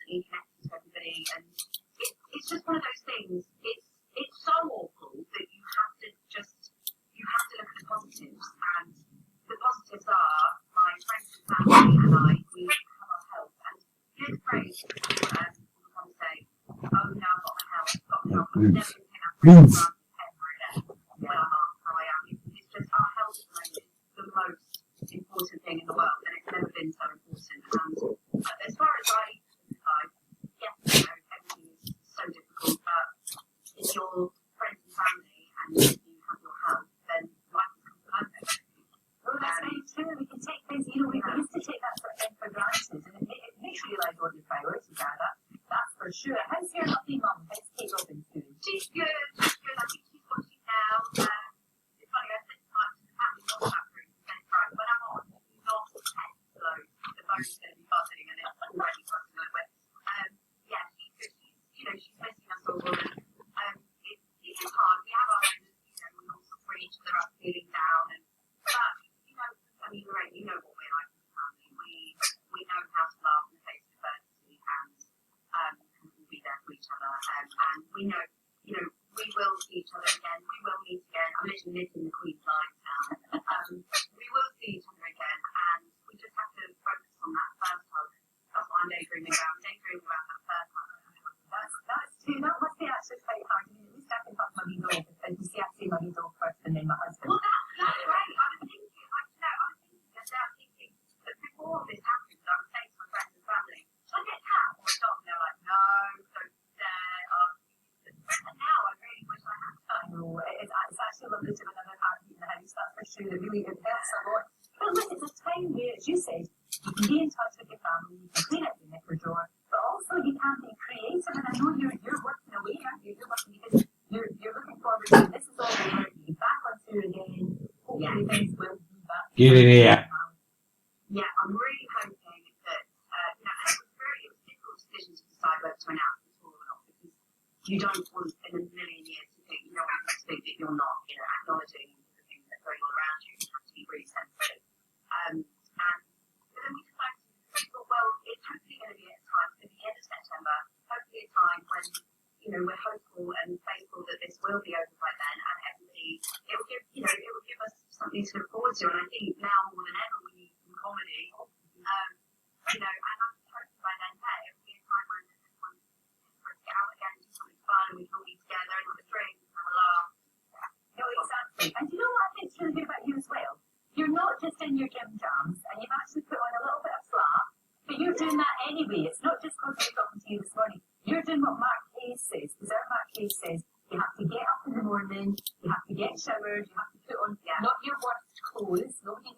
instantly connected to everybody, and it's just one of those things. It's so awful that you have to look at the positives, and the positives are my friends and family and I, we have our health, and you know the phrase people say, oh, now I've got my health, I'm never going to take that phrase for granted ever again when I'm how I am. It's just our health at the moment is the most important thing in the world, and it's never been so important. And as far as I decide, yes, you know, everything is so difficult, but if your friends and family and you have your health, then life is perfect. Well, that's very true. We can take things, you know, we used to take that sort of thing for granted, and it makes you realise what your priorities are. That's for sure. How's your lovely mum? How's Kate Robbins doing? She's good. I think she's watching now. It's funny, I said to the family WhatsApp group, right, when I'm on, not text loads. The phone's going to be buzzing, and it's already buzzing like wet. Yeah, she's good. She's missing us all. It is hard. We have our own, we all support each other up, feeling down, but I mean, Lorraine, you know what we're like as a family. We know how to laugh in the face of adversity, and we'll be there for each other. And we know, we will see each other again. We will meet again. I'm literally knitting the Queen's lines now. We will see each other again, and we just have to focus on that first hug. That's what I'm daydreaming about. I'm daydreaming about that first hug. That's true. That must be actually quite hard. I mean, at least I can hug Mummy Dog, and you see, I say Mummy Dog first, and then my husband. Well, that's right. I was thinking that before this happened, I was saying to my friends and family, should I get a cat or a dog? And they're like, no, don't dare. And now I really wish I had. I know, it's actually lovely to have another heartbeat in the house, that's for sure. It really helps a lot. But look, it's a time where, as you said, you can be in touch with your family, you can clean out your knicker drawer, but also you can be creative. And I know you're working away, aren't you? You're working because you're looking forward to this is all over, you're back on tour again. Hopefully things will be back. Get it here. Yeah, I'm really hoping that, it was a difficult decision to decide whether to announce the tour or not, because you don't want in a million years to think, to think that you're not, acknowledging the things that are going on around you. You have to be really sensitive. But then we decided, we thought, well, it's hopefully going to be at a time, it's going to be the end of September, hopefully a time when, we're hopeful and faithful that this will be over by then, and everybody, it will give us something to look forward to. And I think now more than ever we need some comedy, and I'm hoping by then that it will be a time when everyone can get out again and do something fun, and we can all be together and have a drink and have a laugh. No, exactly. And do you know what I think is really good about you as well? You're not just in your gym jams, and you've actually put on a little bit of slack, but you're doing that anyway. It's not just because we're talking to you this morning. You're doing what Mark Hayes says, because our Mark Hayes says you have to get up in the morning, you have to get showered, you have to put on not your worst clothes, nobody